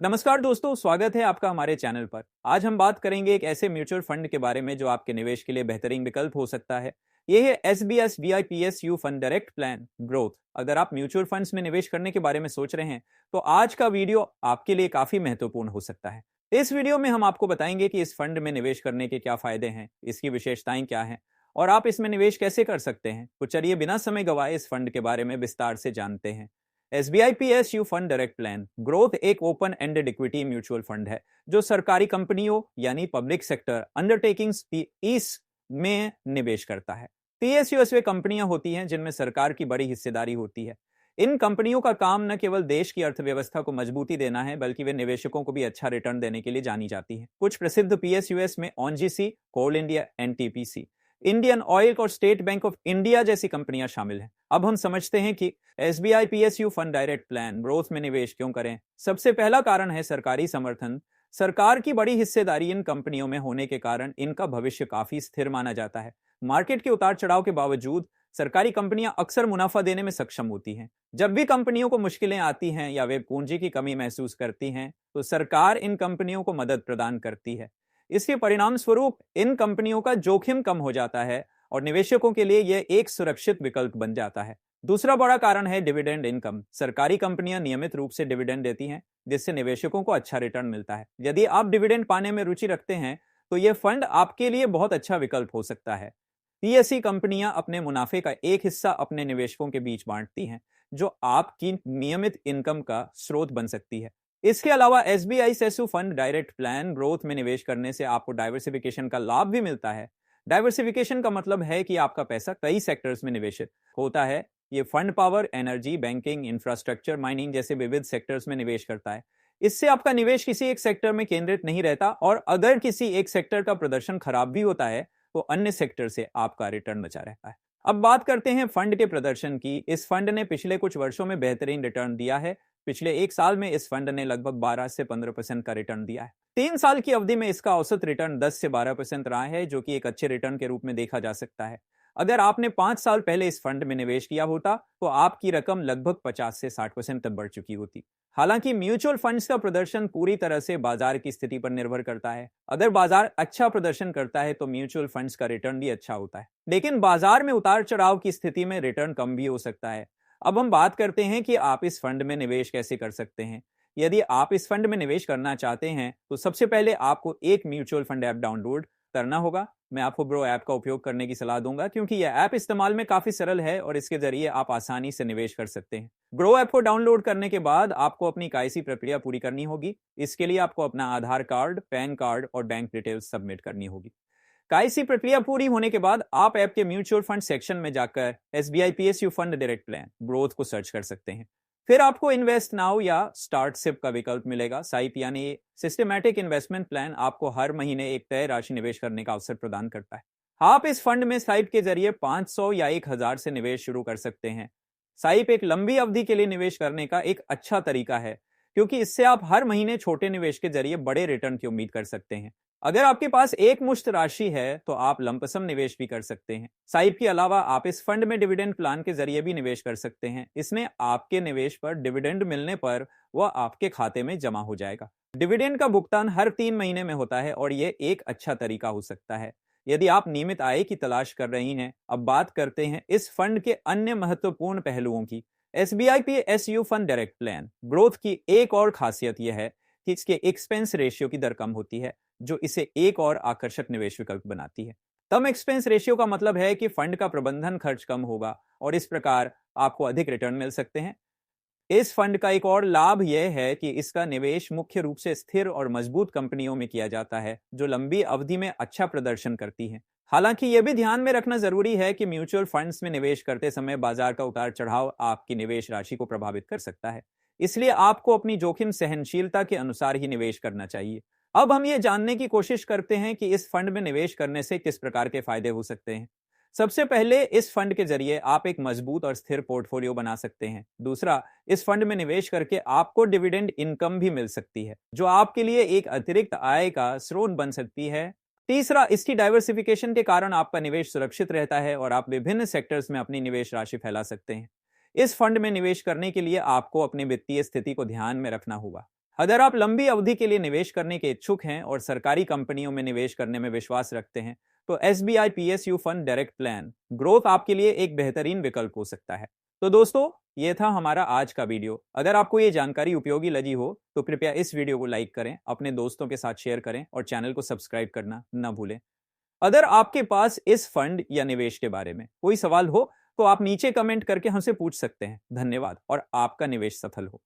नमस्कार दोस्तों, स्वागत है आपका हमारे चैनल पर। आज हम बात करेंगे एक ऐसे म्यूचुअल फंड के बारे में जो आपके निवेश के लिए बेहतरीन विकल्प हो सकता है। ये है SBS VIPSU fund direct plan growth. अगर आप म्यूचुअल फंड्स में निवेश करने के बारे में सोच रहे हैं तो आज का वीडियो आपके लिए काफी महत्वपूर्ण हो सकता है। इस वीडियो में हम आपको बताएंगे कि इस फंड में निवेश करने के क्या फायदे हैं, इसकी विशेषताएं क्या हैं और आप इसमें निवेश कैसे कर सकते हैं। तो चलिए बिना समय गवाए इस फंड के बारे में विस्तार से जानते हैं। SBI PSU fund direct plan growth एक open ended equity mutual fund है जो सरकारी कंपनियों यानी पब्लिक सेक्टर अंडरटेकिंग्स इस में निवेश करता है। पीएसयूएस वे कंपनियां होती हैं जिनमें सरकार की बड़ी हिस्सेदारी होती है। इन कंपनियों का काम न केवल देश की अर्थव्यवस्था को मजबूती देना है बल्कि वे निवेशकों को भी अच्छा रिटर्न देने के लिए जानी जाती हैं। कुछ प्रसिद्ध पीएसयूएस में ओनजीसी, कोल इंडिया, एनटीपीसी, इंडियन ऑयल और स्टेट बैंक ऑफ इंडिया जैसी कंपनियां शामिल हैं। अब हम समझते हैं कि SBI PSU fund direct plan growth में निवेश क्यों करें। सबसे पहला कारण है सरकारी समर्थन। सरकार की बड़ी हिस्सेदारी इन कंपनियों में होने के कारण इनका भविष्य काफी स्थिर माना जाता है। मार्केट के उतार चढ़ाव के बावजूद सरकारी कंपनियां अक्सर मुनाफा देने में सक्षम होती हैं। जब भी कंपनियों को मुश्किलें आती हैं या वे पूंजी की कमी महसूस करती हैं तो सरकार इन कंपनियों को मदद प्रदान करती है। इसके परिणाम स्वरूप इन कंपनियों का जोखिम कम हो जाता है और निवेशकों के लिए यह एक सुरक्षित विकल्प बन जाता है। दूसरा बड़ा कारण है डिविडेंड इनकम। सरकारी कंपनियां नियमित रूप से डिविडेंड देती हैं जिससे निवेशकों को अच्छा रिटर्न मिलता है। यदि आप डिविडेंड पाने में रुचि रखते हैं तो यह फंड आपके लिए बहुत अच्छा विकल्प हो सकता है। पीएसई कंपनियां अपने मुनाफे का एक हिस्सा अपने निवेशकों के बीच बांटती हैं जो आपकी नियमित इनकम का स्रोत बन सकती है। इसके अलावा एसबीआई सेसु फंड डायरेक्ट प्लान ग्रोथ में निवेश करने से आपको डाइवर्सिफिकेशन का लाभ भी मिलता है। डाइवर्सिफिकेशन का मतलब है कि आपका पैसा कई सेक्टर्स में निवेशित होता है। ये fund power, energy, banking, infrastructure, mining जैसे विविध सेक्टर्स में निवेश करता है। इससे आपका निवेश किसी एक सेक्टर में केंद्रित नहीं रहता और अगर किसी एक सेक्टर का प्रदर्शन खराब भी होता है तो अन्य सेक्टर से आपका रिटर्न बचा रहता है। अब बात करते हैं फंड के प्रदर्शन की। इस फंड ने पिछले कुछ वर्षों में बेहतरीन रिटर्न दिया है। पिछले एक साल में इस फंड ने लगभग 12 से 15% का रिटर्न दिया है। 3 साल की अवधि में इसका औसत रिटर्न 10 से 12% रहा है जो कि एक अच्छे रिटर्न के रूप में देखा जा सकता है। अगर आपने 5 साल पहले इस फंड में निवेश किया होता तो आपकी रकम लगभग 50 से 60% तक बढ़ चुकी होती। हालांकि म्यूचुअल फंड्स का प्रदर्शन पूरी तरह से बाजार की स्थिति पर निर्भर करता है। अगर बाजार अच्छा प्रदर्शन करता है तो म्यूचुअल फंड्स का रिटर्न भी अच्छा होता है, लेकिन बाजार में उतार चढ़ाव की स्थिति में रिटर्न कम भी हो सकता है। अब हम बात करते हैं कि आप इस फंड में निवेश कैसे कर सकते हैं। यदि आप इस फंड में निवेश करना चाहते हैं तो सबसे पहले आपको एक म्यूचुअल फंड ऐप डाउनलोड करना होगा। मैं आपको ग्रो ऐप का उपयोग करने की सलाह दूंगा क्योंकि यह ऐप इस्तेमाल में काफी सरल है और इसके जरिए आप आसानी से निवेश कर सकते हैं। ग्रो ऐप को डाउनलोड करने के बाद आपको अपनी KYC प्रक्रिया पूरी करनी होगी। इसके लिए आपको अपना आधार कार्ड, पैन कार्ड और बैंक डिटेल्स सबमिट करनी होगी। KYC प्रक्रिया पूरी होने के बाद आप ऐप के म्यूचुअल फंड सेक्शन में जाकर SBI PSU fund direct plan growth को सर्च कर सकते हैं। फिर आपको इन्वेस्ट नाउ या स्टार्ट सिप का विकल्प मिलेगा। साइप यानी सिस्टमैटिक इन्वेस्टमेंट प्लान आपको हर महीने एक तय राशि निवेश करने का अवसर प्रदान करता है। आप इस फंड में साइप के जरिए 500 या 1000 से निवेश शुरू कर सकते हैं। साइप एक लंबी अवधि के लिए निवेश करने का एक अच्छा तरीका है क्योंकि इससे आप हर महीने छोटे निवेश के जरिए बड़े रिटर्न की उम्मीद कर सकते हैं। अगर आपके पास एक मुश्त राशि है तो आप लंपसम निवेश भी कर सकते हैं। साइप के अलावा आप इस फंड में डिविडेंड प्लान के जरिए भी निवेश कर सकते हैं। इसमें आपके निवेश पर डिविडेंड मिलने पर वह आपके खाते में जमा हो जाएगा। डिविडेंड का भुगतान हर 3 महीने में होता है और यह एक अच्छा तरीका हो सकता है यदि आप नियमित आय की तलाश कर रही हैं। अब बात करते हैं इस फंड के अन्य महत्वपूर्ण पहलुओं की। SBI PSU fund direct plan growth की एक और खासियत यह है कि इसके एक्सपेंस रेशियो की दर कम होती है जो इसे एक और आकर्षक निवेश विकल्प बनाती है। कम एक्सपेंस रेशियो का मतलब है कि फंड का प्रबंधन खर्च कम होगा और इस प्रकार आपको अधिक रिटर्न मिल सकते हैं। इस फंड का एक और लाभ यह है कि इसका निवेश मुख्य रूप से स्थिर और मजबूत कंपनियों में किया जाता है जो लंबी अवधि में अच्छा प्रदर्शन करती हैं। हालांकि यह भी ध्यान में रखना जरूरी है कि म्यूचुअल फंड्स में निवेश करते समय बाजार का उतार चढ़ाव आपकी निवेश राशि को प्रभावित कर सकता है। इसलिए आपको अपनी जोखिम सहनशीलता के अनुसार ही निवेश करना चाहिए। अब हम ये जानने की कोशिश करते हैं कि इस फंड में निवेश करने से किस प्रकार के फायदे हो सकते हैं। सबसे पहले इस फंड के जरिए आप एक मजबूत और स्थिर पोर्टफोलियो बना सकते हैं। दूसरा, इस फंड में निवेश करके आपको डिविडेंड इनकम भी मिल सकती है जो आपके लिए एक अतिरिक्त आय का स्रोत बन सकती है। तीसरा, इसकी डाइवर्सिफिकेशन के कारण आपका निवेश सुरक्षित रहता है और आप विभिन्न सेक्टर्स में अपनी निवेश राशि फैला सकते हैं। इस फंड में निवेश करने के लिए आपको अपनी वित्तीय स्थिति को ध्यान में रखना होगा। अगर आप लंबी अवधि के लिए निवेश करने के इच्छुक हैं और सरकारी कंपनियों में निवेश करने में विश्वास रखते हैं तो SBI PSU fund direct plan growth आपके लिए एक बेहतरीन विकल्प हो सकता है। तो दोस्तों, ये था हमारा आज का वीडियो। अगर आपको ये जानकारी उपयोगी लगी हो तो कृपया इस वीडियो को लाइक करें, अपने दोस्तों के साथ शेयर करें और चैनल को सब्सक्राइब करना न भूलें। अगर आपके पास इस फंड या निवेश के बारे में कोई सवाल हो तो आप नीचे कमेंट करके हमसे पूछ सकते हैं। धन्यवाद और आपका निवेश सफल हो।